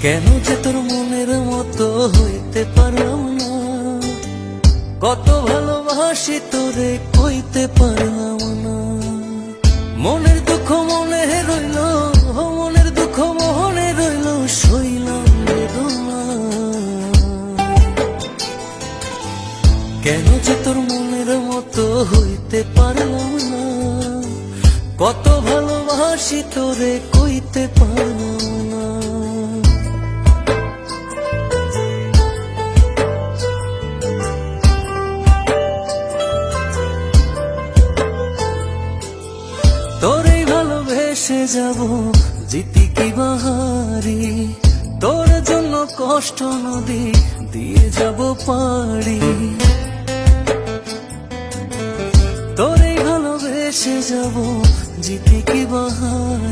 কেন যে তোর মনের মতো হইতে পারলাম না, কত ভালোবাসি তোরে কইতে পারলাম না। মনের দুঃখ মনে রইল, মনের দুঃখ মনে রইল, সইলাম বেদনা। কেন যে তোর মনের মতো হইতে পারলাম না, কত ভালোবাসি তোরে কইতে পারলাম না। তোরেই ভালোবেসে যাব জিতি কি বাহারি, তোর জন্য কষ্ট নদী দিয়ে যাব পারি। তোরেই ভালোবেসে যাব জিতি কি বাহারি।